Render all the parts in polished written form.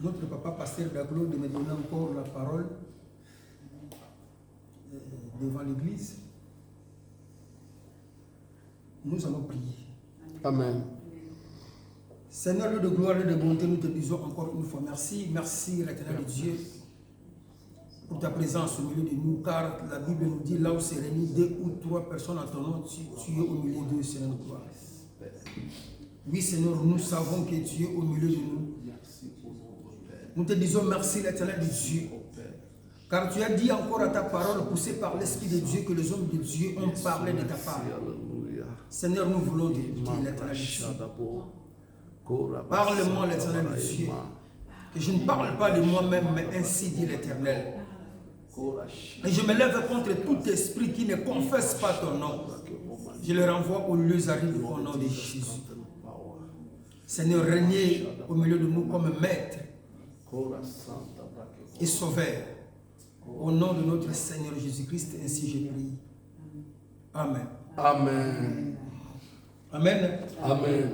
notre papa pasteur Daglo de me donner encore la parole devant l'église. Nous allons prier. Amen. Seigneur, Dieu de gloire et de bonté, nous te disons encore une fois merci. Merci, l'Éternel de Dieu, pour ta présence au milieu de nous, car la Bible nous dit, là où se réunissent 2 ou 3 personnes en ton nom, tu es au milieu d'eux, Seigneur de gloire. Oui, Seigneur, nous savons que tu es au milieu de nous. Nous te disons merci, l'Éternel de Dieu, car tu as dit encore à ta parole, poussé par l'Esprit de Dieu, que les hommes de Dieu ont parlé de ta part. Seigneur, nous voulons t'écouter, l'Éternel de Dieu. Parle-moi, l'Éternel de Dieu, que je ne parle pas de moi-même, mais ainsi dit l'Éternel. Et je me lève contre tout esprit qui ne confesse pas ton nom. Je le renvoie aux lieux arides au nom de Jésus. Seigneur, régnez au milieu de nous comme maître et sauveur. Au nom de notre Seigneur Jésus-Christ, ainsi je prie. Amen. Amen. Amen. Amen.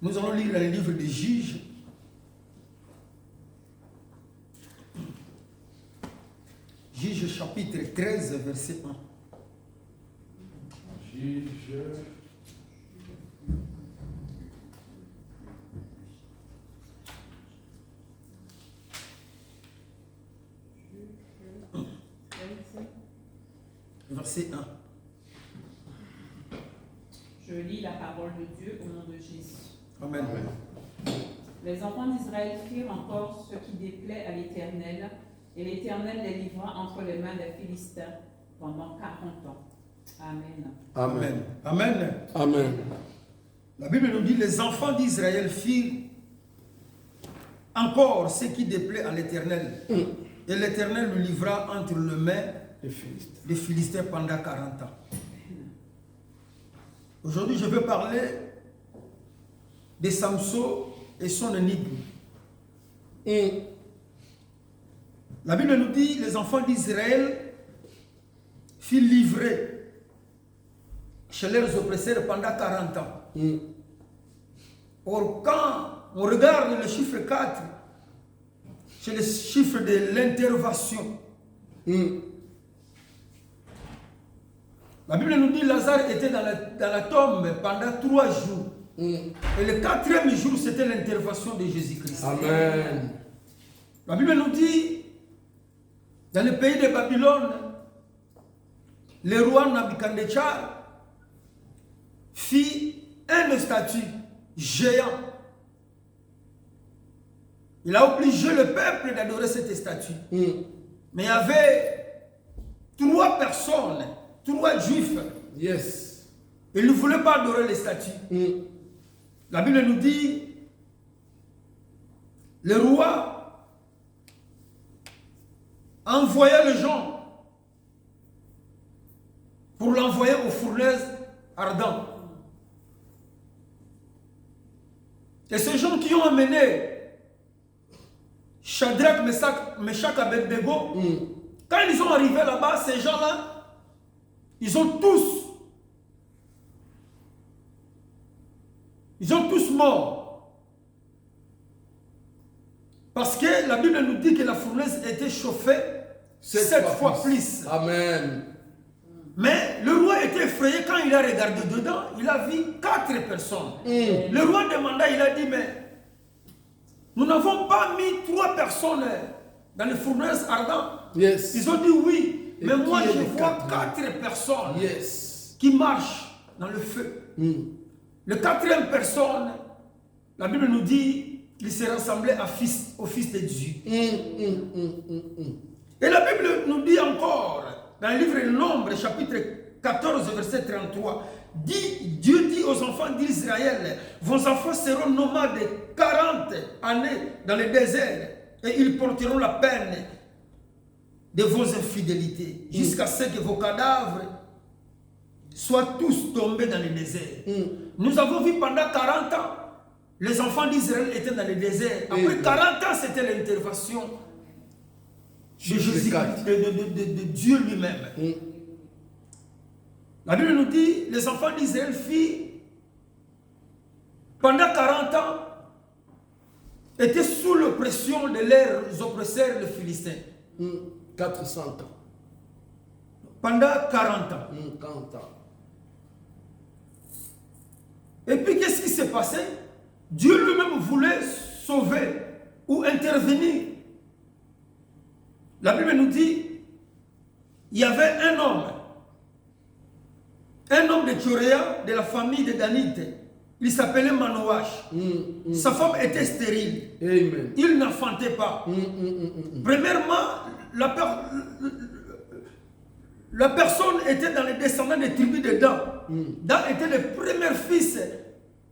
Nous allons lire le livre des Juges. Juges chapitre 13, verset 1. Juges. Verset 1. Je lis la parole de Dieu au nom de Jésus. Amen. Les enfants d'Israël firent encore ce qui déplaît à l'Éternel, et l'Éternel les livra entre les mains des Philistins pendant 40 ans. Amen. Amen. Amen. Amen. La Bible nous dit, les enfants d'Israël firent encore ce qui déplaît à l'Éternel. Et l'Éternel le livra entre les mains des Philistins pendant 40 ans. Aujourd'hui, je veux parler de Samson et son énigme. Et la Bible nous dit, les enfants d'Israël furent livrés chez leurs oppresseurs pendant 40 ans. Or, quand on regarde le chiffre 4, c'est le chiffre de l'intervention. La Bible nous dit, Lazare était dans la tombe pendant 3 jours. Et le 4e jour, c'était l'intervention de Jésus-Christ. Amen. La Bible nous dit, dans le pays de Babylone, le roi Nabuchodonosor fit une statue géante. Il a obligé le peuple d'adorer cette statue. Mais il y avait 3 personnes, 3 juifs. Yes. Ils ne voulaient pas adorer les statues. La Bible nous dit, le roi envoya les gens pour l'envoyer aux fournaises ardentes. Et ces gens qui ont amené Shadrach, Meshach, Abednego, quand ils sont arrivés là-bas, ces gens-là, ils ont tous morts. Parce que la Bible nous dit que la fournaise était chauffée 7 fois plus. Amen. Mais le roi était effrayé quand il a regardé dedans, il a vu 4 personnes. Le roi demanda, il a dit, mais nous n'avons pas mis 3 personnes dans les fournaises ardentes. Yes. Ils ont dit oui, mais moi je vois 4 personnes qui marchent dans le feu. Le 4e personne, la Bible nous dit, il se ressemblait au Fils de Dieu. Et la Bible nous dit encore, dans le livre de Nombre, chapitre 14, verset 33, Dieu dit aux enfants d'Israël, vos enfants seront nomades 40 années dans le désert, et ils porteront la peine de vos infidélités, jusqu'à ce que vos cadavres soient tous tombés dans le désert. Nous avons vu pendant 40 ans, les enfants d'Israël étaient dans le désert. Après 40 ans, c'était l'intervention de Jésus, de Dieu lui-même. La Bible nous dit, les enfants d'Israël firent pendant 40 ans étaient sous l'oppression de leurs oppresseurs, les Philistins. 400 ans. Pendant 40 ans. 40 ans. Et puis, qu'est-ce qui s'est passé? Dieu lui-même voulait sauver ou intervenir. La Bible nous dit, il y avait un homme de Tchoréa, de la famille de Danite. Il s'appelait Manoach. Sa femme était stérile. Amen. Il n'enfantait pas. Premièrement, la personne était dans les descendants des tribus de Dan. Dan était le premier fils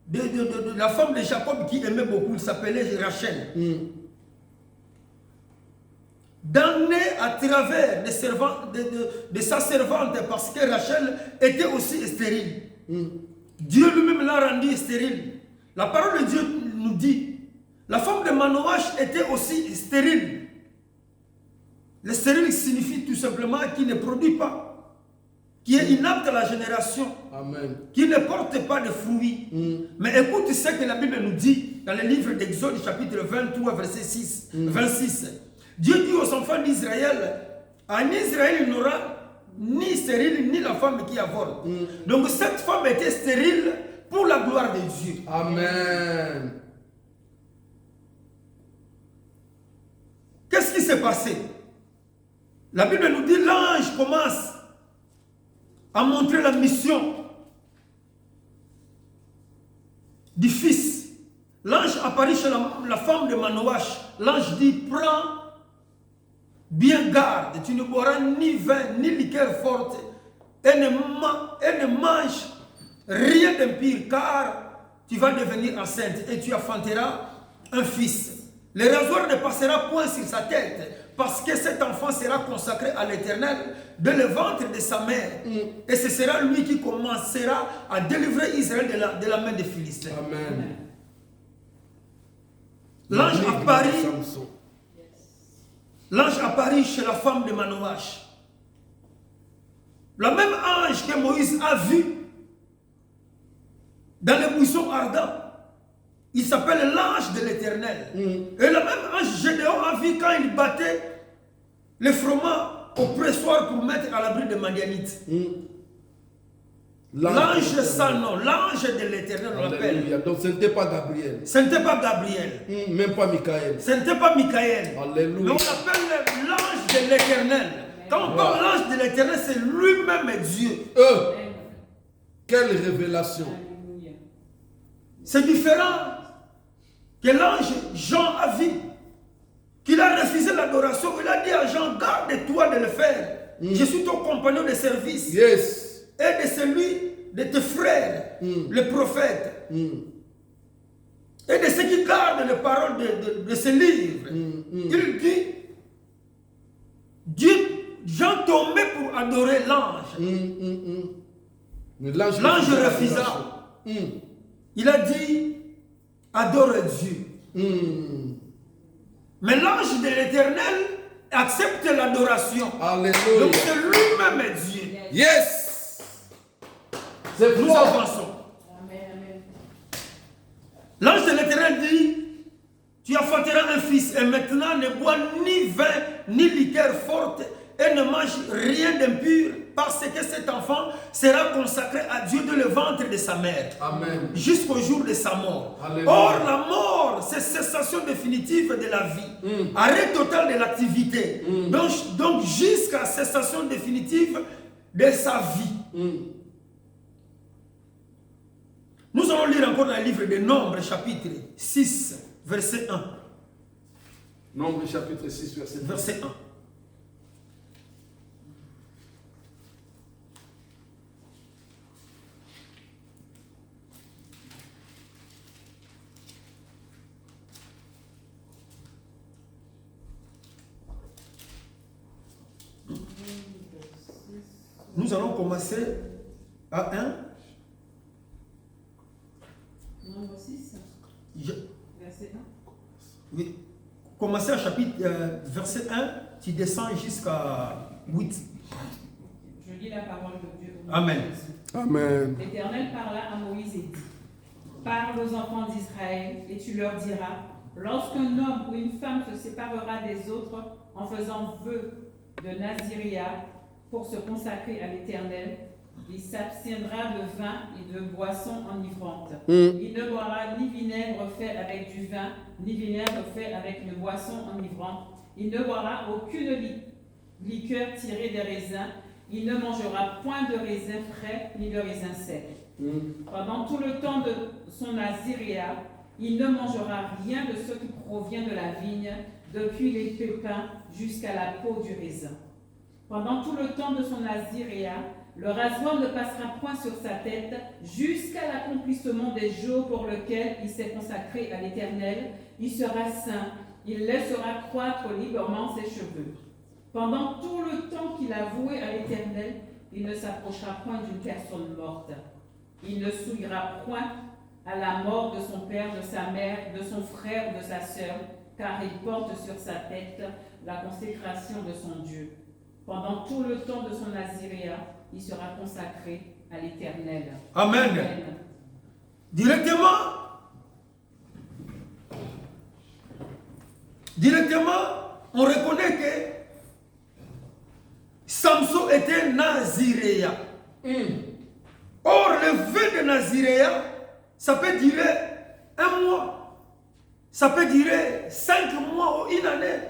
de la femme de Jacob qui aimait beaucoup. Il s'appelait Rachel. Dan naît à travers de sa servante parce que Rachel était aussi stérile. Dieu lui-même l'a rendu stérile. La parole de Dieu nous dit, la femme de Manoach était aussi stérile. Le stérile signifie tout simplement qui ne produit pas, qui est inapte à la génération, Amen. qui ne porte pas de fruits. Mais écoute ce que la Bible nous dit dans le livre d'Exode chapitre 23 verset 26. Dieu dit aux enfants d'Israël, en Israël il n'aura ni stérile ni la femme qui avorte. Donc cette femme était stérile pour la gloire de Dieu. Amen. Qu'est-ce qui s'est passé? La Bible nous dit l'ange commence à montrer la mission du fils. L'ange apparaît chez la femme de Manoach. L'ange dit, prends bien garde, tu ne boiras ni vin, ni liqueur forte, et ne mange rien d'impur, car tu vas devenir enceinte et tu enfanteras un fils. Le rasoir ne passera point sur sa tête, parce que cet enfant sera consacré à l'Éternel de le ventre de sa mère. Et ce sera lui qui commencera à délivrer Israël de la main des Philistins. Amen. L'ange apparut chez la femme de Manoach. Le même ange que Moïse a vu dans les buissons ardents. Il s'appelle l'ange de l'Éternel. Et le même ange Gédéon a vu quand il battait le froment au pressoir pour mettre à l'abri des Madianites. L'ange sans nom, l'ange de l'Éternel, on l'appelle. Donc ce n'était pas Gabriel. Ce n'était pas Gabriel. Même pas Michael. Ce n'était pas Michael. Alléluia. Mais on l'appelle l'ange de l'Éternel. Quand on parle l'ange de l'Éternel, c'est lui-même Dieu. Quelle révélation. C'est différent que l'ange Jean a vu, qu'il a refusé l'adoration. Il a dit à Jean, garde-toi de le faire. Je suis ton compagnon de service. Yes. Et de celui de tes frères, les prophètes. Et de ceux qui gardent les paroles de ce livre. Il dit, Jean tombait pour adorer l'ange. L'ange refusa. Il a dit, adore Dieu. Mais l'ange de l'Éternel accepte l'adoration. Alléluia. Donc c'est lui-même Dieu. Yes. Nous avançons. L'ange de l'Éternel dit, tu enfanteras un fils et maintenant ne bois ni vin ni liqueur forte et ne mange rien d'impur parce que cet enfant sera consacré à Dieu de le ventre de sa mère. Amen. Jusqu'au jour de sa mort. Alléluia. Or la mort, c'est cessation définitive de la vie. Arrêt total de l'activité. Donc jusqu'à cessation définitive de sa vie. Nous allons lire encore dans le livre des Nombres, chapitre 6, verset 1. Nombre chapitre 6, verset 1. 1. Nous allons commencer à 1. Nombre 6, verset 1. Oui. Commencer à chapitre verset 1, tu descends jusqu'à 8. Je lis la parole de Dieu. Amen. Amen. L'Éternel parla à Moïse et dit, parle aux enfants d'Israël et tu leur diras, Lorsqu'un homme ou une femme se séparera des autres en faisant vœu de naziréat pour se consacrer à l'Éternel, il s'abstiendra de vin et de boissons enivrantes. Il ne boira ni vinaigre fait avec du vin, ni vinaigre fait avec une boisson enivrante. Il ne boira aucune liqueur tirée des raisins. Il ne mangera point de raisins frais ni de raisins secs. Pendant tout le temps de son naziréat, il ne mangera rien de ce qui provient de la vigne, depuis les pépins jusqu'à la peau du raisin. Pendant tout le temps de son naziréat, le rasoir ne passera point sur sa tête jusqu'à l'accomplissement des jours pour lesquels il s'est consacré à l'Éternel. Il sera saint, il laissera croître librement ses cheveux. Pendant tout le temps qu'il a voué à l'Éternel, il ne s'approchera point d'une personne morte. Il ne souillera point à la mort de son père, de sa mère, de son frère ou de sa sœur, car il porte sur sa tête la consécration de son Dieu. Pendant tout le temps de son naziréat, il sera consacré à l'Éternel. Amen. Directement, on reconnaît que Samson était naziréa. Or, le vœu de naziréa, ça peut durer 1 mois, ça peut durer 5 mois ou 1 année.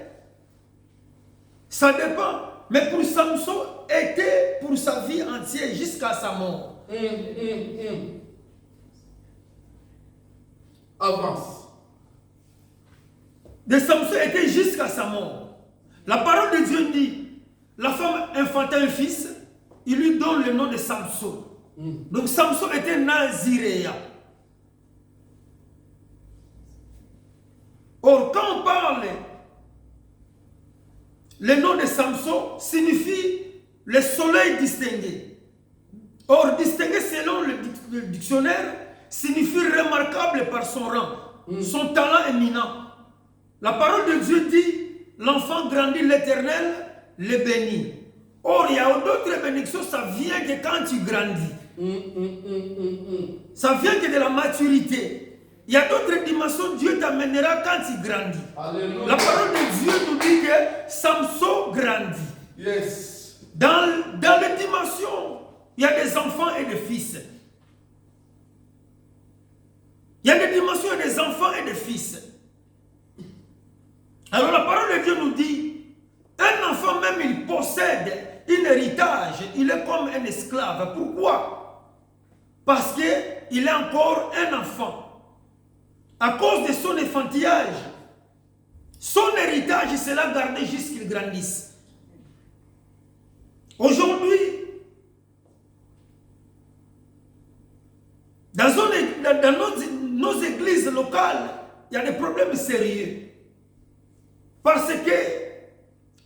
Ça dépend. Mais pour Samson, était pour sa vie entière jusqu'à sa mort. Avance. De Samson était jusqu'à sa mort. La parole de Dieu dit, la femme enfanta un fils, il lui donne le nom de Samson. Donc Samson était naziréa. Or, quand on parle, le nom de Samson signifie le soleil distingué. Or, distingué selon le dictionnaire signifie remarquable par son rang, son talent éminent. La parole de Dieu dit, l'enfant grandit, l'Éternel le bénit. Or, il y a d'autres bénédictions, ça vient que quand tu grandis. Ça vient que de la maturité. Il y a d'autres dimensions, Dieu t'amènera quand tu grandis. Alléluia. La parole de Dieu nous dit que Samson grandit. Yes. Dans les dimensions, il y a des enfants et des fils. Il y a des dimensions et des enfants et des fils. Alors la parole de Dieu nous dit, un enfant même il possède un héritage, il est comme un esclave. Pourquoi? Parce qu'il est encore un enfant. À cause de son enfantillage, son héritage sera gardé jusqu'il grandisse. Aujourd'hui, dans nos églises locales, il y a des problèmes sérieux. Parce que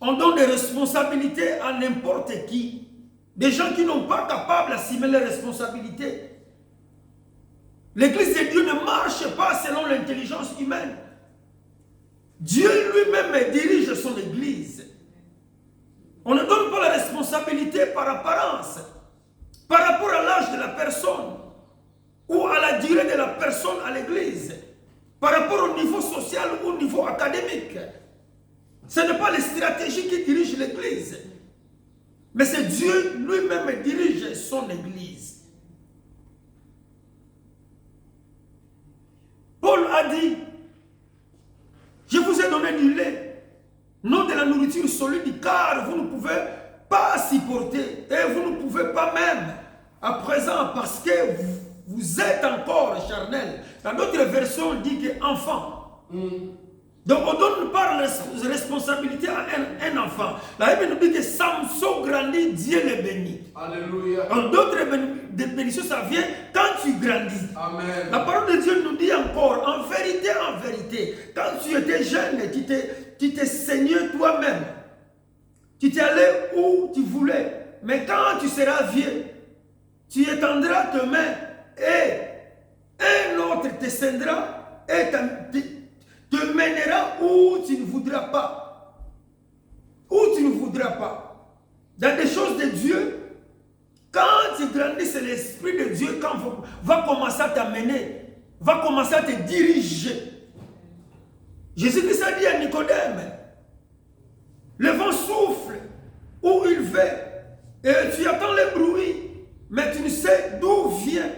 on donne des responsabilités à n'importe qui. Des gens qui n'ont pas capables d'assumer les responsabilités. L'église de Dieu ne marche pas selon l'intelligence humaine. Dieu lui-même dirige son église. On ne donne pas la responsabilité par apparence, par rapport à l'âge de la personne, ou à la durée de la personne à l'église, par rapport au niveau social ou au niveau académique. Ce n'est pas les stratégies qui dirigent l'église, mais c'est Dieu lui-même qui dirige son église. Paul a dit, je vous ai donné du lait, non de la nourriture solide, car vous ne pouvez pas supporter, et vous ne pouvez pas même à présent, parce que vous êtes encore charnel. Dans d'autres versions, on dit que enfant. Donc on ne donne pas la responsabilité à un enfant. La Bible nous dit que Samson grandit, Dieu le bénit. Alléluia. En d'autres bénédictions, ça vient quand tu grandis. Amen. La parole de Dieu nous dit encore, en vérité, quand tu étais jeune, tu t'es saigné toi-même. Tu t'es allé où tu voulais. Mais quand tu seras vieux, tu étendras tes mains et un autre te scindra et te mènera où tu ne voudras pas. Où tu ne voudras pas. Dans des choses de Dieu, quand tu grandis, c'est l'Esprit de Dieu va commencer à t'amener, va commencer à te diriger. Jésus-Christ a dit à Nicodème, le vent souffle où il va, et tu entends les bruits, mais tu ne sais d'où vient,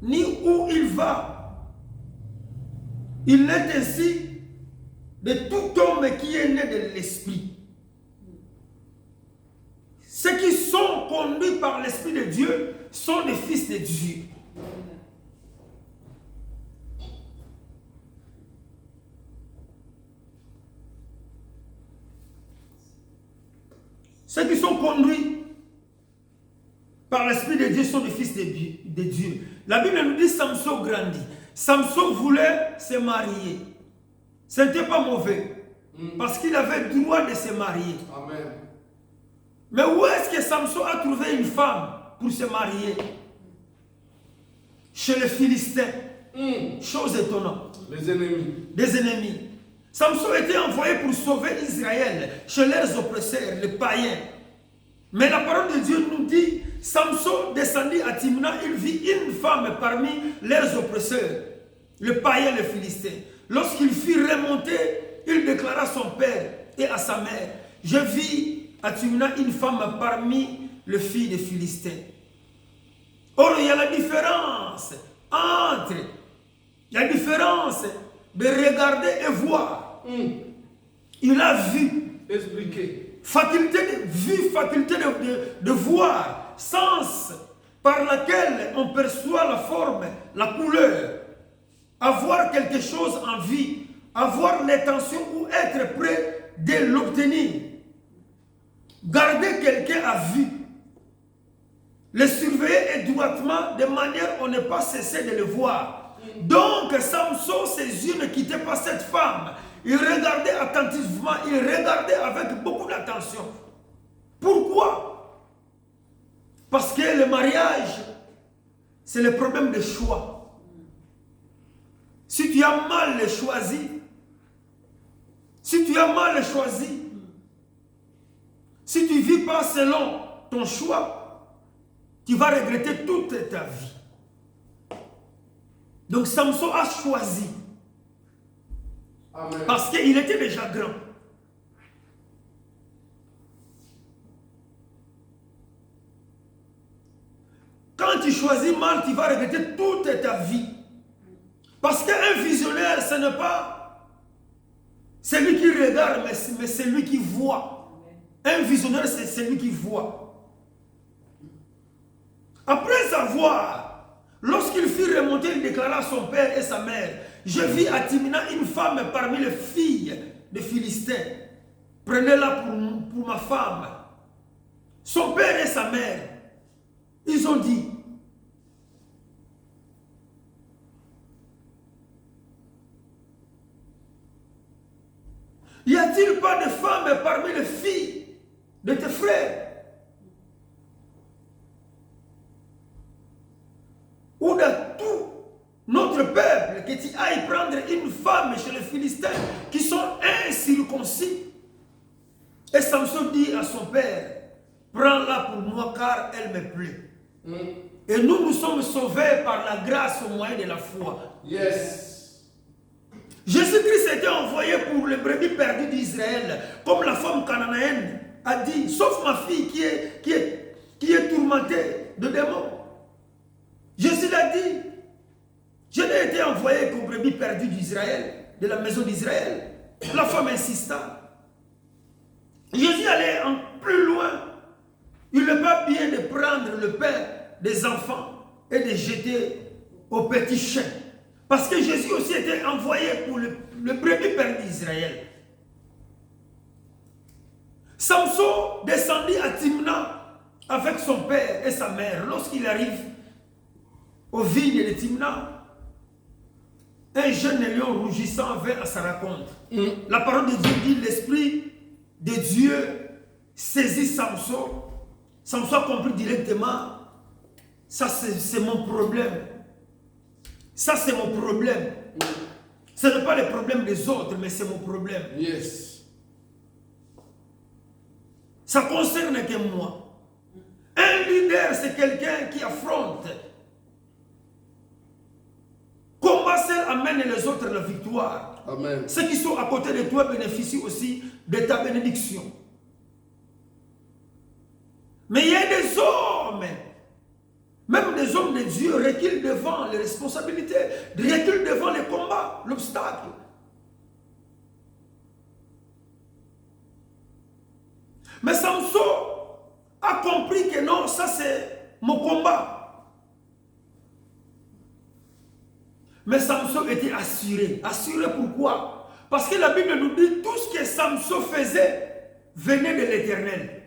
ni où il va. Il est ainsi de tout homme qui est né de l'Esprit. Ceux qui sont conduits par l'Esprit de Dieu sont des fils de Dieu. Ceux qui sont conduits par l'Esprit de Dieu sont des fils de Dieu. La Bible nous dit Samson grandit. Samson voulait se marier. Ce n'était pas mauvais. Parce qu'il avait le droit de se marier. Amen. Mais où est-ce que Samson a trouvé une femme pour se marier? Chez les Philistins. Chose étonnante. Les ennemis. Des ennemis. Samson était envoyé pour sauver Israël chez leurs oppresseurs, les païens. Mais la parole de Dieu nous dit, Samson descendit à Timna, il vit une femme parmi leurs oppresseurs, les païens, les Philistins. Lorsqu'il fut remonté, il déclara à son père et à sa mère, je vis à Timna une femme parmi les filles des Philistins. Or, il y a la différence entre de regarder et voir. Il a vu. Expliquez. Faculté de vue, faculté de voir, sens par laquelle on perçoit la forme, la couleur, avoir quelque chose en vie, avoir l'intention ou être prêt de l'obtenir, garder quelqu'un à vue, le surveiller étroitement de manière à ne pas cesser de le voir. Donc Samson, ses yeux ne quittaient pas cette femme. Il regardait attentivement, il regardait avec beaucoup d'attention. Pourquoi? Parce que le mariage, c'est le problème de choix. Si tu as mal choisi, si tu ne vis pas selon ton choix, tu vas regretter toute ta vie. Donc Samson a choisi. Amen. Parce qu'il était déjà grand. Quand tu choisis mal, tu vas regretter toute ta vie. Parce qu'un visionnaire, ce n'est pas celui qui regarde, mais c'est celui qui voit. Un visionnaire, c'est celui qui voit. Après avoir, lorsqu'il fut remonté, il déclara à son père et sa mère, je vis à Timna une femme parmi les filles des Philistins. Prenez-la pour ma femme. Son père et sa mère, ils ont dit, y a-t-il pas de femme parmi les filles de tes frères? Ou de tout notre peuple, que tu ailles prendre une femme chez les Philistins qui sont incirconcis? Et Samson dit à son père, prends-la pour moi car elle me plaît. Et nous sommes sauvés par la grâce au moyen de la foi. Yes. Jésus-Christ était envoyé pour les brebis perdues d'Israël, comme la femme cananéenne a dit, sauf ma fille qui est tourmentée de démons. Jésus l'a dit, je n'ai été envoyé qu'aux brebis perdues d'Israël, de la maison d'Israël. La femme insista. Jésus allait plus loin. Il n'est pas bien de prendre le père des enfants et de jeter au petit chien. Parce que Jésus aussi était envoyé pour le brebis perdu d'Israël. Samson descendit à Timna avec son père et sa mère. Lorsqu'il arrive aux vignes de Timna, un jeune lion rougissant vint à sa rencontre. La parole de Dieu dit, l'esprit de Dieu saisit Samson. Samson a compris directement, ça c'est mon problème. Ça c'est mon problème. Ce n'est pas le problème des autres, mais c'est mon problème. Yes. Ça concerne que moi. Un leader, c'est quelqu'un qui affronte. Comment combat seul amène les autres la victoire. Amen. Ceux qui sont à côté de toi bénéficient aussi de ta bénédiction. Mais il y a des hommes, même des hommes de Dieu, reculent devant les responsabilités, reculent devant les combats, l'obstacle. Mais Samson a compris que non, ça c'est mon combat. Mais Samson était assuré. Assuré pourquoi? Parce que la Bible nous dit tout ce que Samson faisait venait de l'Éternel.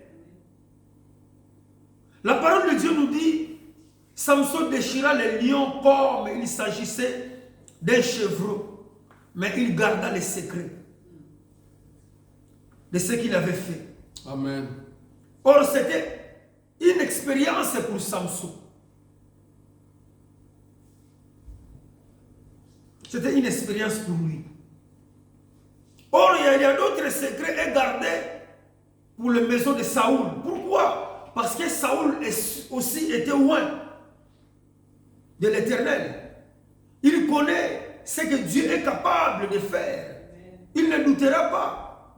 La parole de Dieu nous dit, Samson déchira les lions comme il s'agissait d'un chevreau, mais il garda les secrets de ce qu'il avait fait. Amen. Or, c'était une expérience pour Samson. C'était une expérience pour lui. Or, il y a d'autres secrets gardés pour la maison de Saoul. Pourquoi? Parce que Saoul aussi était loin de l'Éternel. Il connaît ce que Dieu est capable de faire. Il ne doutera pas.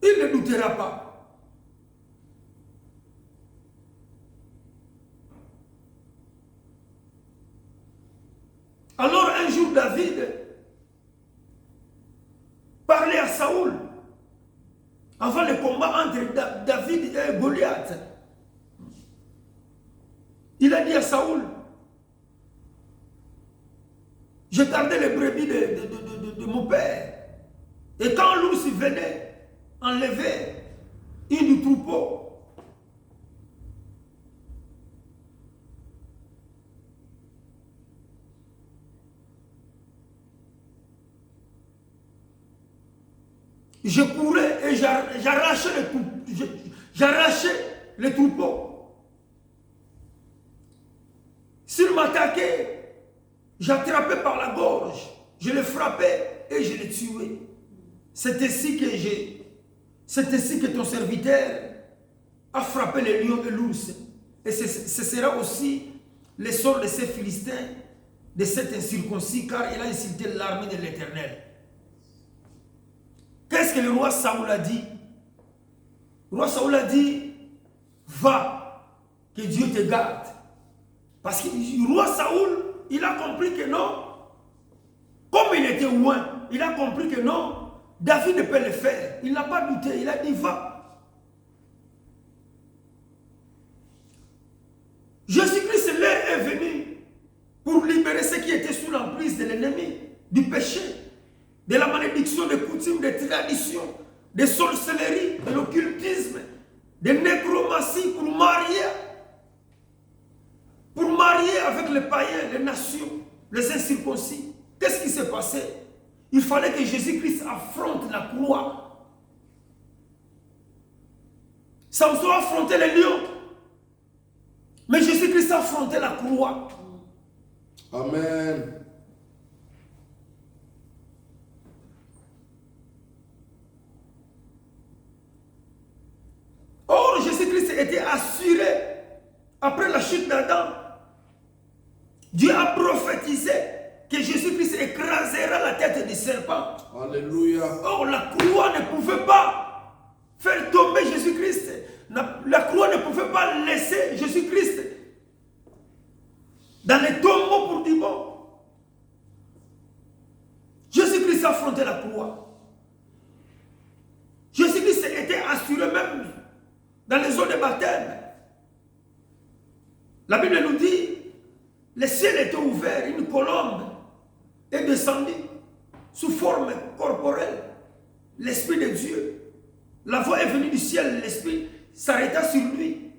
Il ne doutera pas. Alors un jour, David parlait à Saoul avant le combat entre David et Goliath. Il a dit à Saoul, je gardais les brebis de mon père. Et quand l'ours venait enlever une du troupeau, je courais et j'arrachais les troupeaux. S'il m'attaquait, j'attrapais par la gorge, je le frappais et je le tuais. C'est ainsi que ton serviteur a frappé les lions et l'ours. Et ce sera aussi le sort de ces Philistins, de cet incirconcis, car il a insulté l'armée de l'Éternel. Qu'est-ce que le roi Saoul a dit? Le roi Saoul a dit, va, que Dieu te garde. Parce que le roi Saoul, il a compris que non, comme il était loin, il a compris que non, David ne peut le faire. Il n'a pas douté, il a dit, va. Jésus-Christ est venu pour libérer ceux qui étaient sous l'emprise de l'ennemi, du péché, de la malédiction, des coutumes, des traditions, des sorcelleries, de l'occultisme, de nécromancie pour marier avec les païens, les nations, les incirconcis. Qu'est-ce qui s'est passé? Il fallait que Jésus-Christ affronte la croix. Samson a affronté les lions, mais Jésus-Christ a affronté la croix. Amen. Or, Jésus-Christ était assuré après la chute d'Adam. Dieu a prophétisé que Jésus-Christ écrasera la tête du serpent. Alléluia. Or, la croix ne pouvait pas faire tomber Jésus-Christ. La croix ne pouvait pas laisser Jésus-Christ dans les tombeaux pour dire bon. Jésus-Christ a affronté la croix. Jésus-Christ était assuré même dans les eaux de baptême. La Bible nous dit, le ciel était ouvert, une colombe est descendue sous forme corporelle. L'Esprit de Dieu. La voix est venue du ciel, l'Esprit s'arrêta sur lui.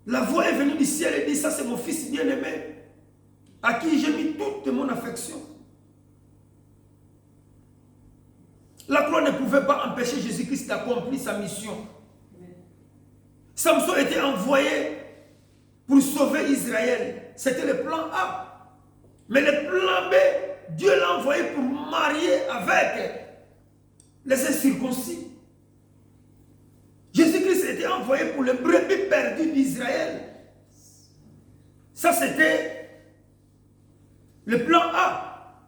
La voix est venue du ciel et dit, ça c'est mon fils bien-aimé, à qui j'ai mis toute mon affection. La croix ne pouvait pas empêcher Jésus-Christ d'accomplir sa mission. Samson était envoyé pour sauver Israël. C'était le plan A. Mais le plan B, Dieu l'a envoyé pour marier avec les incirconcis. Jésus-Christ était envoyé pour les brebis perdus d'Israël. Ça, c'était le plan A.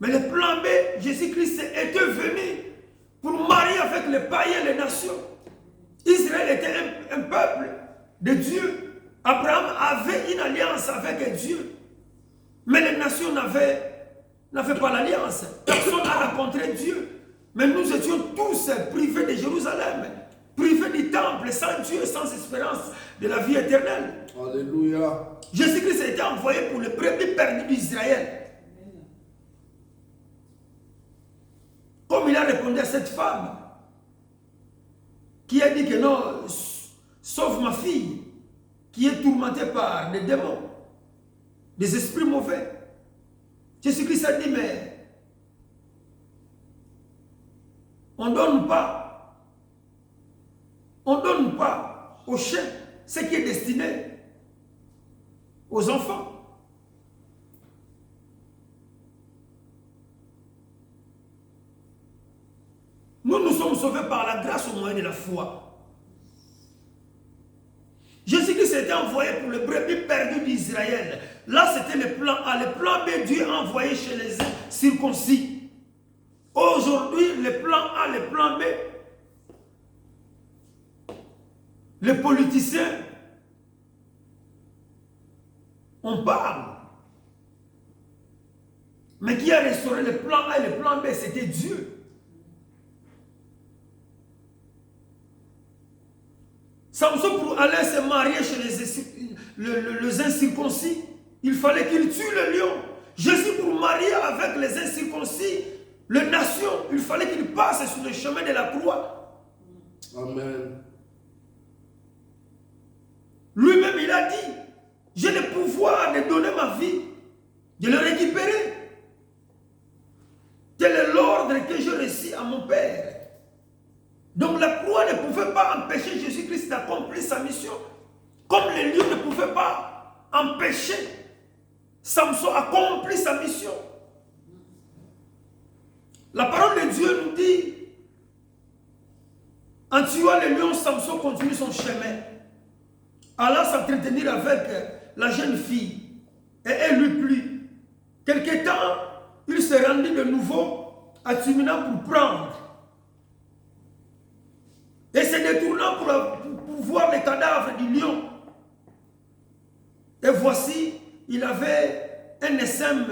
Mais le plan B, Jésus-Christ était venu pour marier avec les païens, les nations. Israël était un peuple de Dieu. Abraham avait une alliance avec Dieu. Mais les nations n'avaient pas l'alliance. Personne n'a rencontré Dieu. Mais nous étions tous privés de Jérusalem, privés du temple, sans Dieu, sans espérance de la vie éternelle. Alléluia. Jésus-Christ a été envoyé pour le premier perdu d'Israël. Comme il a répondu à cette femme qui a dit que non, sauve ma fille, qui est tourmentée par des démons, des esprits mauvais. Jésus-Christ a dit, mais on ne donne pas aux chiens ce qui est destiné aux enfants. Nous sommes sauvés par la grâce au moyen de la foi. Jésus-Christ a été envoyé pour le brebis perdu d'Israël. Là, c'était le plan A. Le plan B, Dieu a envoyé chez les circoncis. Aujourd'hui, le plan A, le plan B, les politiciens, on parle. Mais qui a restauré le plan A et le plan B, c'était Dieu. Samson, pour aller se marier chez les incirconcis, il fallait qu'il tue le lion. Jésus, pour marier avec les incirconcis, les nations, il fallait qu'il passe sur le chemin de la croix. Amen. Lui-même, il a dit, j'ai le pouvoir de donner ma vie, de le récupérer. Tel est l'ordre que j'ai reçu à mon Père. Donc la croix ne pouvait pas empêcher Jésus-Christ d'accomplir sa mission. Comme les lions ne pouvaient pas empêcher Samson d'accomplir sa mission. La parole de Dieu nous dit, en tuant les lions, Samson continue son chemin, allant s'entretenir avec la jeune fille. Et elle lui plut. Quelque temps, il se rendit de nouveau à Timna pour prendre. Et se détournant pour voir les cadavres du lion. Et voici, il avait un essaim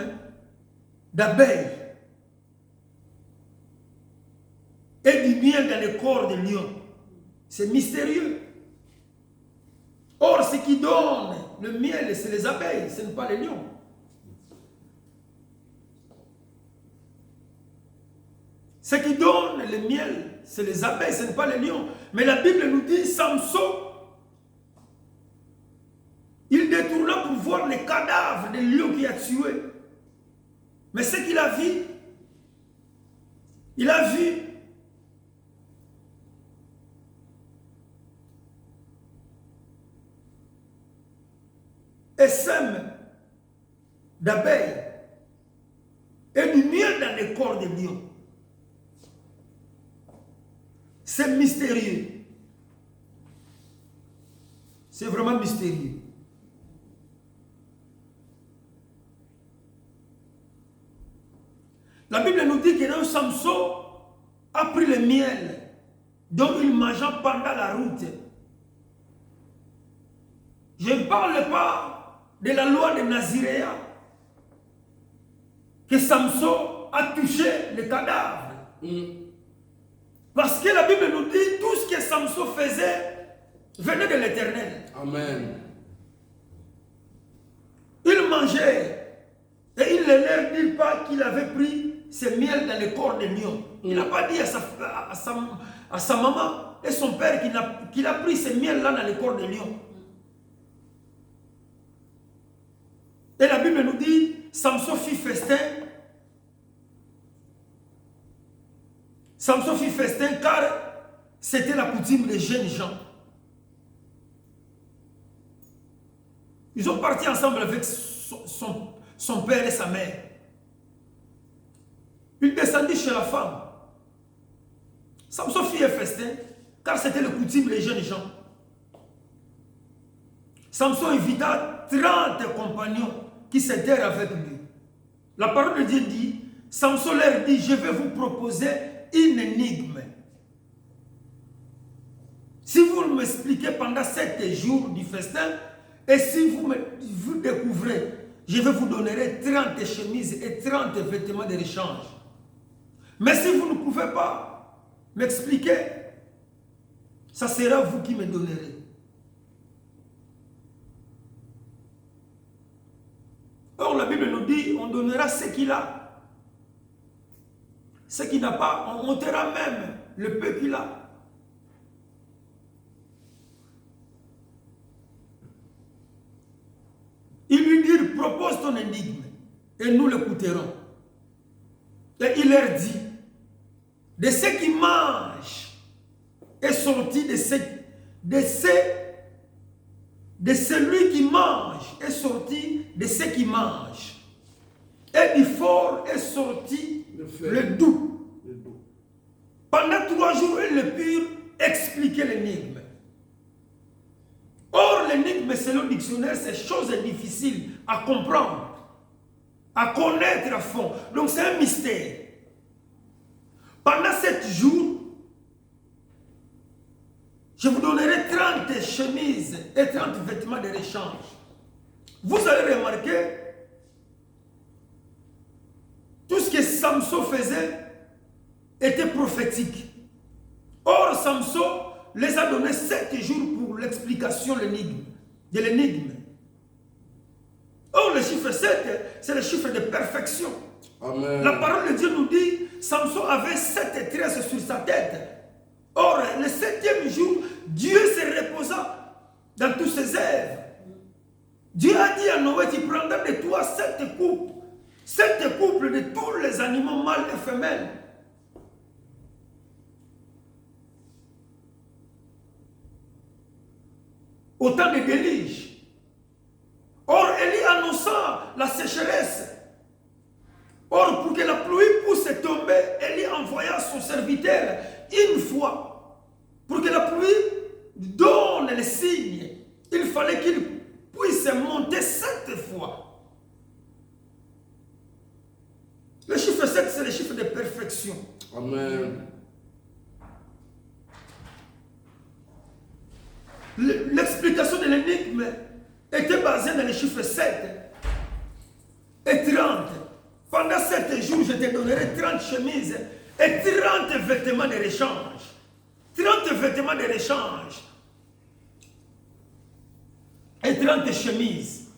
d'abeilles et du miel dans le corps du lion. C'est mystérieux. Or, ce qui donne le miel, c'est les abeilles, ce n'est pas les lions. Ce qui donne le miel, c'est les abeilles, ce n'est pas les lions. Mais la Bible nous dit, Samson, il détourna pour voir les cadavres des lions qu'il a tués. Mais ce qu'il a vu, il a vu essaim d'abeilles et du miel dans les corps des lions. C'est mystérieux. C'est vraiment mystérieux. La Bible nous dit que Samson a pris le miel dont il mangeait pendant la route. Je ne parle pas de la loi de Naziréa que Samson a touché le cadavre. Parce que la Bible nous dit tout ce que Samson faisait venait de l'Éternel. Amen. Il mangeait et il ne leur dit pas qu'il avait pris ce miel dans le corps de lion. Il n'a pas dit à sa maman et son père qu'il a pris ce miel-là dans le corps de lion. Et la Bible nous dit, Samson fit festin. Samson fit festin car c'était la coutume des jeunes gens. Ils ont parti ensemble avec son père et sa mère. Il descendit chez la femme. Samson fit un festin car c'était la coutume des jeunes gens. Samson invita 30 compagnons qui s'étaient avec lui. La parole de Dieu dit, Samson leur dit, je vais vous proposer une énigme. Si vous m'expliquez pendant 7 jours du festin, et si vous découvrez, je vais vous donner 30 chemises et 30 vêtements de rechange. Mais si vous ne pouvez pas m'expliquer, ça sera vous qui me donnerez. Or, la Bible nous dit, on donnera ce qu'il a. Ce qu'il n'a pas, on montera même le peu qu'il a. Ils lui dirent, propose ton énigme et nous l'écouterons. Et il leur dit, de ce qui mange est sorti de celui qui mange est sorti de ce qui mange. Et du fort est sorti le doux. Pendant 3 jours, ils ne purent expliquer l'énigme. Or, l'énigme, selon le dictionnaire, c'est chose difficile à comprendre, à connaître à fond. Donc, c'est un mystère. Pendant 7 jours, je vous donnerai 30 chemises et 30 vêtements de rechange. Vous allez remarquer, tout ce que Samson faisait était prophétique. Or, Samson les a donné 7 jours pour l'explication de l'énigme. Or, le chiffre 7, c'est le chiffre de perfection. Amen. La parole de Dieu nous dit, Samson avait 7 tresses sur sa tête. Or, le 7e jour, Dieu se reposa dans tous ses œuvres. Dieu a dit à Noé, tu prendras de toi 7 couples de tous les animaux mâles et femelles. Au temps de déluge. Or, Élie annonça la sécheresse. Or, pour que la pluie puisse tomber, Élie envoya son serviteur une fois. Pour que la pluie donne les signes, il fallait qu'il puisse monter 7 fois. Le chiffre 7, c'est le chiffre de perfection. Amen. L'explication de l'énigme était basée dans le chiffre 7 et 30. Pendant 7 jours, je te donnerai 30 chemises et 30 vêtements de rechange. 30 vêtements de rechange et 30 chemises.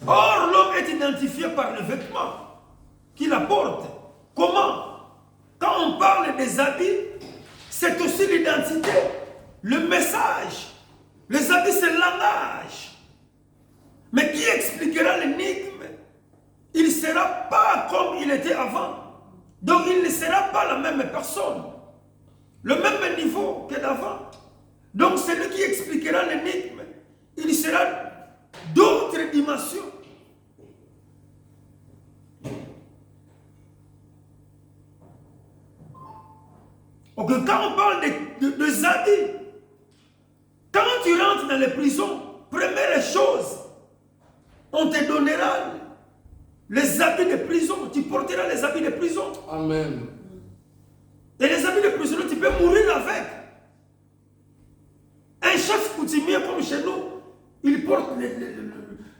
Or, l'homme est identifié par le vêtement qu'il apporte. Comment? Quand on parle des habits, c'est aussi l'identité, le message. Les habits, c'est le langage. Mais qui expliquera l'énigme? Il ne sera pas comme il était avant. Donc il ne sera pas la même personne. Le même niveau que d'avant. Donc celui qui expliquera l'énigme, il sera d'autres dimensions. Donc quand on parle de habits, quand tu rentres dans les prisons, première chose, on te donnera les habits de prison. Tu porteras les habits de prison. Amen. Et les habits de prison, tu peux mourir avec. Un chef coutumier comme chez nous, il porte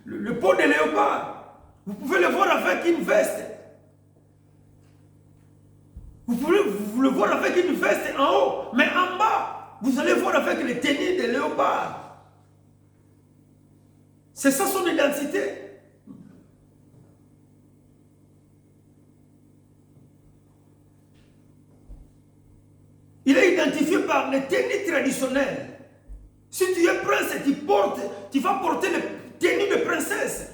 le peau de léopard. Vous pouvez le voir avec une veste. Vous pouvez le voir avec une veste en haut, mais en bas, vous allez voir avec les tenues de léopard. C'est ça son identité. Il est identifié par les tenues traditionnelles. Si tu es prince et tu vas porter les tenues de princesse.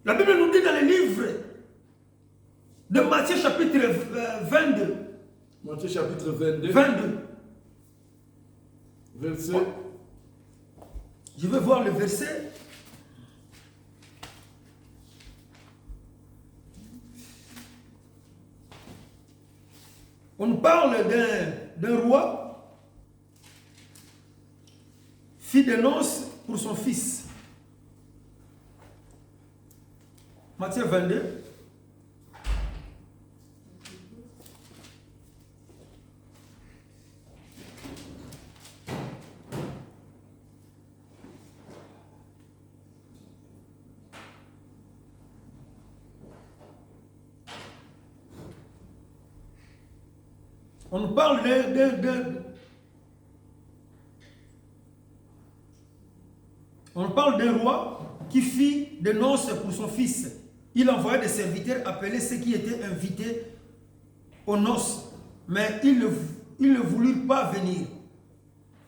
La Bible nous dit dans le livre de Matthieu chapitre 22. Matthieu chapitre 22. Verset. Je vais voir le verset. On parle d'un roi fit des noces pour son fils. Matthieu 22. On nous parle d'un roi qui fit des noces pour son fils. Il envoya des serviteurs appeler ceux qui étaient invités aux noces. Mais ils ne voulurent pas venir.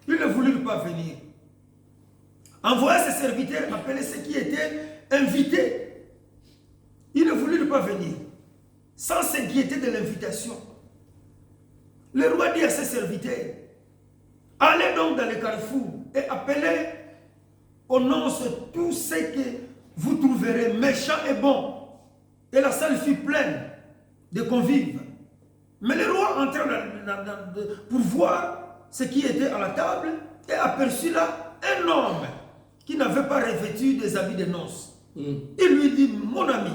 Ils ne voulurent pas venir. Envoya ses serviteurs appeler ceux qui étaient invités. Ils ne voulurent pas venir. Sans s'inquiéter de l'invitation. Le roi dit à ses serviteurs, allez donc dans les carrefours et appelez aux noces tous ceux que vous trouverez méchants et bons. Et la salle fut pleine de convives. Mais le roi entra pour voir ce qui était à la table et aperçut là un homme qui n'avait pas revêtu des habits de noces. Il lui dit, mon ami,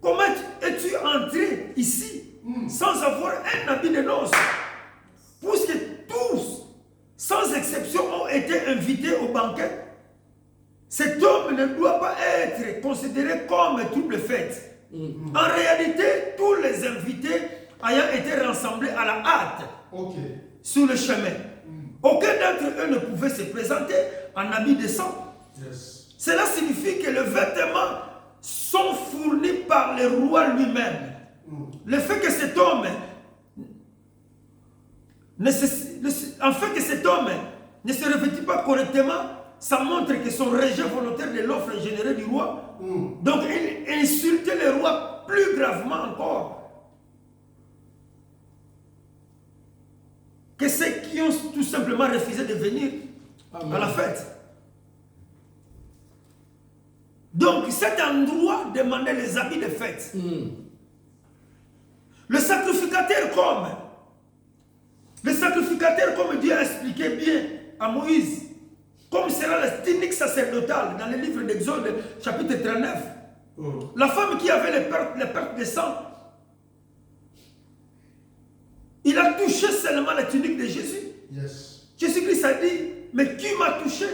comment es-tu entré ici sans avoir un habit de noces? Puisque tous, sans exception, ont été invités au banquet, cet homme ne doit pas être considéré comme trouble fête. En réalité, tous les invités ayant été rassemblés à la hâte sur le chemin, aucun d'entre eux ne pouvait se présenter en habit décent. Cela signifie que les vêtements sont fournis par le roi lui-même. Le fait que cet homme ne se revêtit pas correctement, ça montre que son rejet volontaire de l'offre générée du roi. Donc il insultait le roi plus gravement encore que ceux qui ont tout simplement refusé de venir à la fête. Donc cet endroit demandait les habits de fête. Le sacrificateur, comme Dieu a expliqué bien à Moïse, comme sera la tunique sacerdotale dans le livre d'Exode, chapitre 39, la femme qui avait les pertes de sang, il a touché seulement la tunique de Jésus. Jésus-Christ a dit, mais qui m'a touché?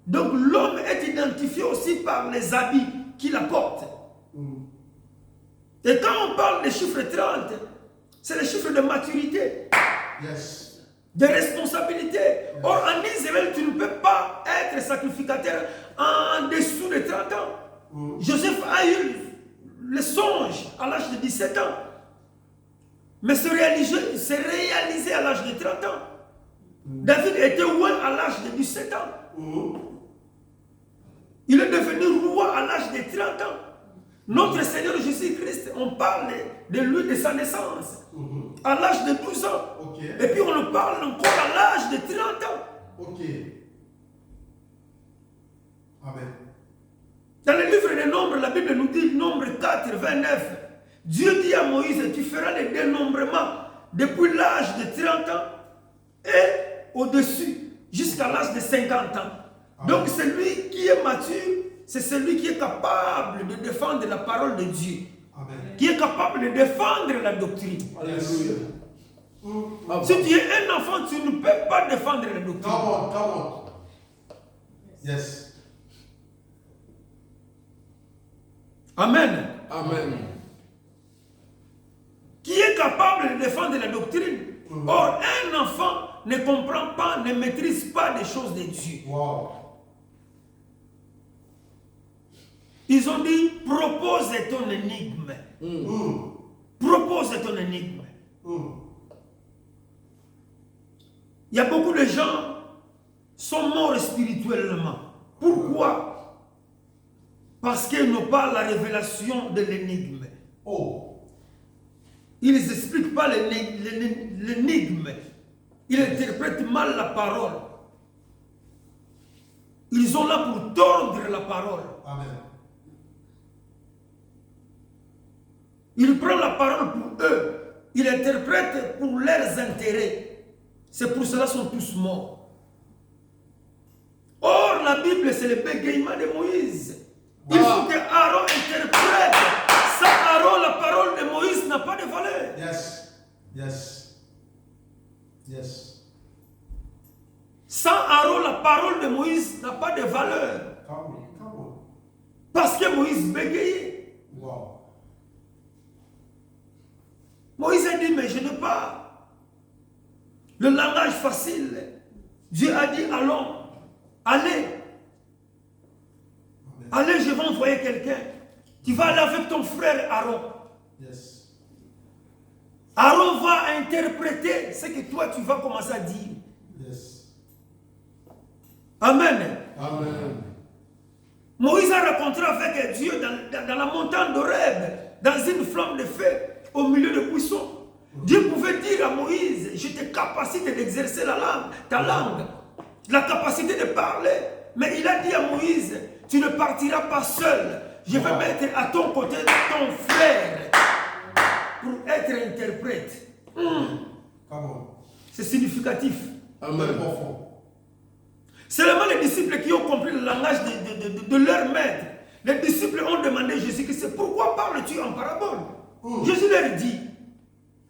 Donc l'homme est identifié aussi par les habits qu'il apporte. Et quand on parle des chiffres 30, c'est le chiffre de maturité, de responsabilité. Or, en Israël, tu ne peux pas être sacrificateur en dessous de 30 ans. Joseph a eu le songe à l'âge de 17 ans, mais se réaliser à l'âge de 30 ans. David était roi à l'âge de 17 ans. Il est devenu roi à l'âge de 30 ans. Notre Seigneur Jésus-Christ, on parle de lui, de sa naissance, à l'âge de 12 ans. Et puis on parle encore à l'âge de 30 ans. Amen. Dans le livre des Nombres, la Bible nous dit, Nombre 4, 29, Dieu dit à Moïse, tu feras le dénombrement depuis l'âge de 30 ans et au-dessus, jusqu'à l'âge de 50 ans. Amen. Donc celui qui est mature, c'est celui qui est capable de défendre la parole de Dieu. Amen. Qui est capable de défendre la doctrine. Alléluia. Si tu es un enfant, tu ne peux pas défendre la doctrine. Come on. Yes. Amen. Amen. Qui est capable de défendre la doctrine. Or, un enfant ne comprend pas, ne maîtrise pas les choses de Dieu. Wow. Ils ont dit, propose ton énigme. Propose ton énigme. Il y a beaucoup de gens qui sont morts spirituellement. Pourquoi? Parce qu'ils n'ont pas la révélation de l'énigme. Ils n'expliquent pas l'énigme. Ils interprètent mal la parole. Ils sont là pour tordre la parole. Amen. Ils prennent la parole pour eux. Ils interprètent pour leurs intérêts. C'est pour cela qu'ils sont tous morts. la Bible, c'est le bégaiement de Moïse. Il faut que Aaron interprète. Sans Aaron, la parole de Moïse n'a pas de valeur. Yes. Sans Aaron, la parole de Moïse n'a pas de valeur. Come on. Parce que Moïse bégayait. Wow. Moïse a dit, mais je n'ai pas le langage facile. Dieu a dit, allons, allez, je vais envoyer quelqu'un. Tu vas aller avec ton frère Aaron. Yes. Aaron va interpréter ce que toi tu vas commencer à dire. Yes. Amen. Amen. Moïse a rencontré avec Dieu dans la montagne d'Horeb, dans une flamme de feu, au milieu de buissons. Dieu pouvait dire à Moïse, j'ai tes capacités d'exercer ta langue, la capacité de parler. Mais il a dit à Moïse, tu ne partiras pas seul. Je vais mettre à ton côté ton frère pour être interprète. C'est significatif. Amen. Seulement les disciples qui ont compris le langage de leur maître. Les disciples ont demandé à Jésus-Christ, pourquoi parles-tu en parabole? Jésus leur dit,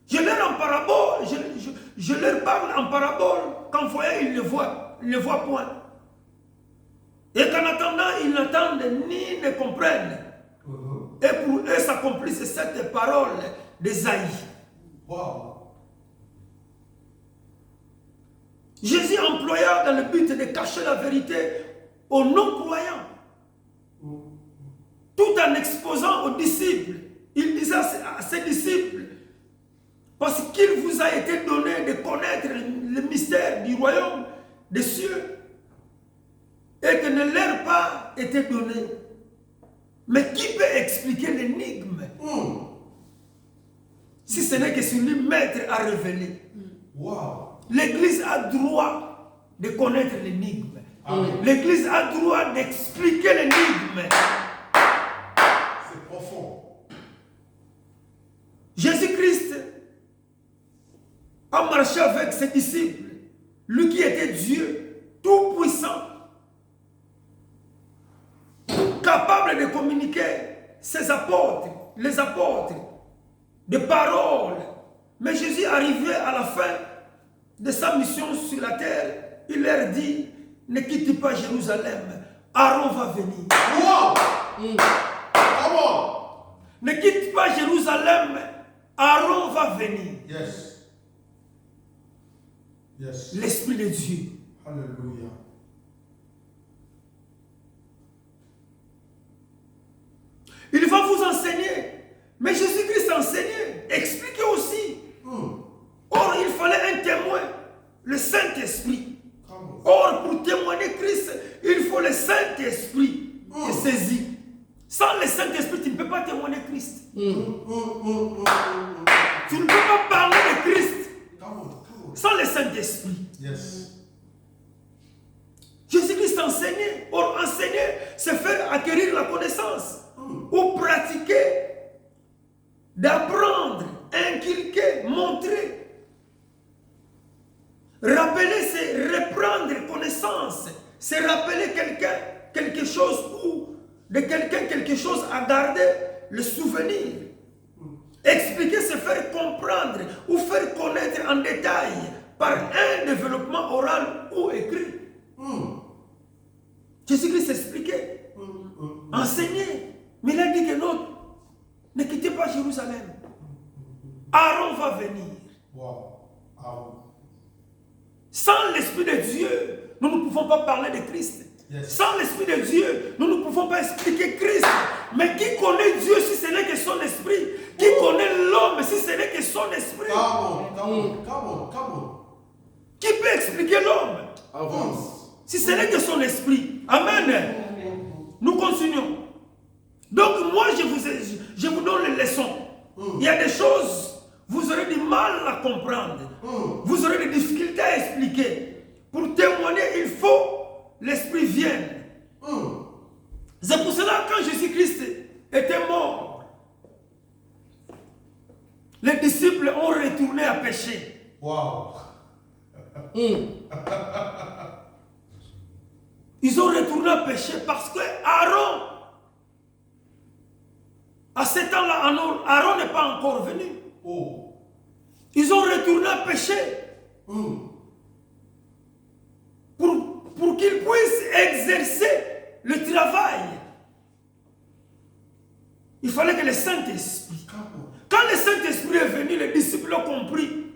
je leur parle en parabole, qu'en voyant ils ne voient point. Et qu'en attendant, ils n'entendent ni ne comprennent. Et pour eux s'accomplissent cette parole d'Ésaïe. Wow. Jésus employa dans le but de cacher la vérité aux non-croyants. Tout en exposant aux disciples. Il disait à ses disciples, parce qu'il vous a été donné de connaître le mystère du royaume des cieux, et que ne leur pas été donné. Mais qui peut expliquer l'énigme si ce n'est que celui maître a révélé? Wow. L'Église a droit de connaître l'énigme. L'Église a droit d'expliquer l'énigme. C'est profond. Jésus-Christ a marché avec ses disciples. Lui qui était Dieu, tout puissant, capable de communiquer ses apôtres, les apôtres, des paroles. Mais Jésus arrivé à la fin de sa mission sur la terre, il leur dit, ne quittez pas Jérusalem, Aaron va venir. Wow. Come on. Ne quitte pas Jérusalem, Aaron va venir. Yes. L'Esprit de Dieu. Alléluia. Il va vous enseigner. Mais Jésus-Christ enseignait, expliquait aussi. Or, il fallait un témoin, le Saint-Esprit. Or, pour témoigner Christ, il faut le Saint-Esprit qui est saisi. Sans le Saint-Esprit, tu ne peux pas témoigner Christ. Tu ne peux pas parler de Christ sans le Saint-Esprit. Jésus-Christ enseignait. Or, enseigner, c'est faire acquérir la connaissance. Ou pratiquer, d'apprendre, inculquer, montrer. Rappeler, c'est reprendre connaissance. C'est rappeler quelqu'un, quelque chose ou de quelqu'un, quelque chose à garder, le souvenir. Expliquer, c'est faire comprendre ou faire connaître en détail par un développement oral ou écrit. Jésus-Christ expliquait, enseignait. Mais il a dit que non, ne quittez pas Jérusalem. Aaron va venir. Sans l'Esprit de Dieu, nous ne pouvons pas parler de Christ. Sans l'Esprit de Dieu, nous ne pouvons pas expliquer Christ. Mais qui connaît Dieu si ce n'est que son Esprit? Qui connaît l'homme si ce n'est que son Esprit? Come on. Qui peut expliquer l'homme? Avance. Si ce n'est que son Esprit. Amen. Nous continuons. Donc moi, je vous donne les leçons. Il y a des choses, vous aurez du mal à comprendre. Vous aurez des difficultés à expliquer. Pour témoigner, il faut l'Esprit vienne. C'est pour cela que quand Jésus-Christ était mort, les disciples ont retourné à pécher. Ils ont retourné à pécher parce que Aaron, à ce temps-là, Aaron n'est pas encore venu. Oh. Ils ont retourné à pécher pour qu'ils puissent exercer le travail. Il fallait que le Saint-Esprit, quand le Saint-Esprit est venu, les disciples ont compris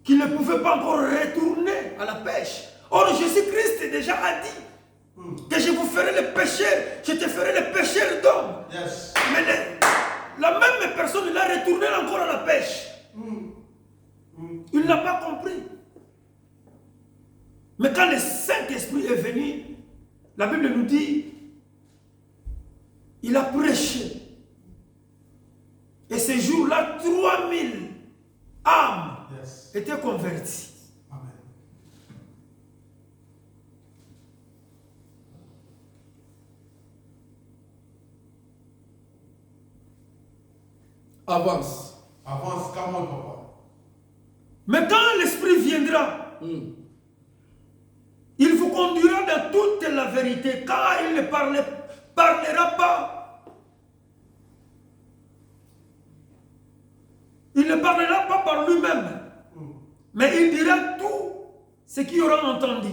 qu'ils ne pouvaient pas encore retourner à la pêche. Or, Jésus-Christ déjà a dit que je vous ferai le pécheur, je te ferai le pécheur d'hommes. Yes. Mais la même personne, il a retourné encore à la pêche. Il n'a pas compris. Mais quand le Saint-Esprit est venu, la Bible nous dit, il a prêché. Et ce jour-là, 3000 âmes étaient converties. Amen. Avance. Avance, come on, papa. Mais quand l'Esprit viendra, il vous conduira dans toute la vérité, car il ne parlera pas. Il ne parlera pas par lui-même, mais il dira tout ce qu'il aura entendu.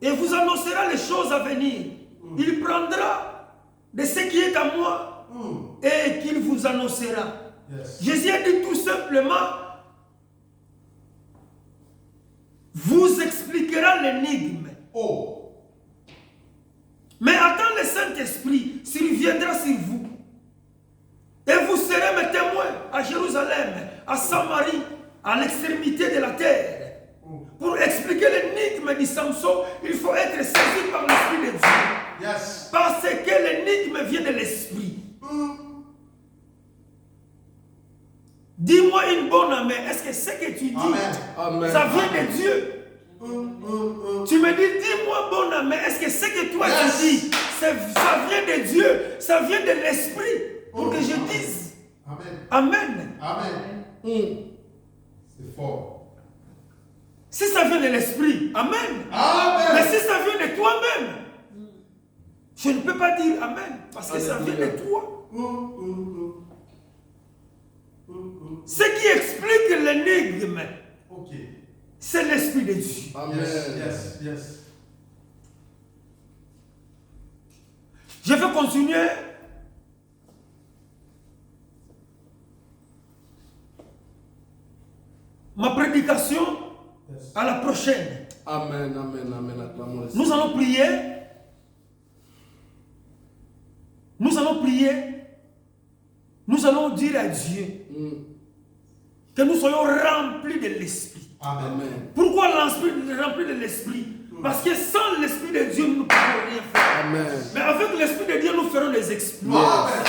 Et vous annoncera les choses à venir. Il prendra de ce qui est à moi et qu'il vous annoncera. Yes. Jésus a dit tout simplement, vous expliquera l'énigme. Oh. Mais attends le Saint-Esprit, s'il viendra sur vous. Et vous serez mes témoins à Jérusalem, à Samarie, à l'extrémité de la terre. Pour expliquer l'énigme de Samson, il faut être saisi par l'Esprit de Dieu. Yes. Parce que l'énigme vient de l'Esprit. Dis-moi une bonne amen. Est-ce que ce que tu dis, Amen. ça vient de Dieu? Tu me dis, dis-moi bonne amen. Est-ce que ce que toi tu dis, ça vient de Dieu, ça vient de l'Esprit? Pour que je dise Amen. Amen. C'est fort. Si ça vient de l'Esprit, Amen. Amen. Mais si ça vient de toi-même, je ne peux pas dire Amen. Parce que ça vient de toi. Ce qui explique l'énigme, c'est l'Esprit de Dieu. Amen. Yes, yes. Je vais continuer. Ma prédication à la prochaine. Amen, amen, amen. Acclamons le Seigneur. Nous allons prier. Nous allons prier. Nous allons dire à Dieu que nous soyons remplis de l'Esprit. Amen. Pourquoi remplis de l'Esprit? Parce que sans l'Esprit de Dieu, nous ne pouvons rien faire. Amen. Mais avec l'Esprit de Dieu, nous ferons des exploits. Amen.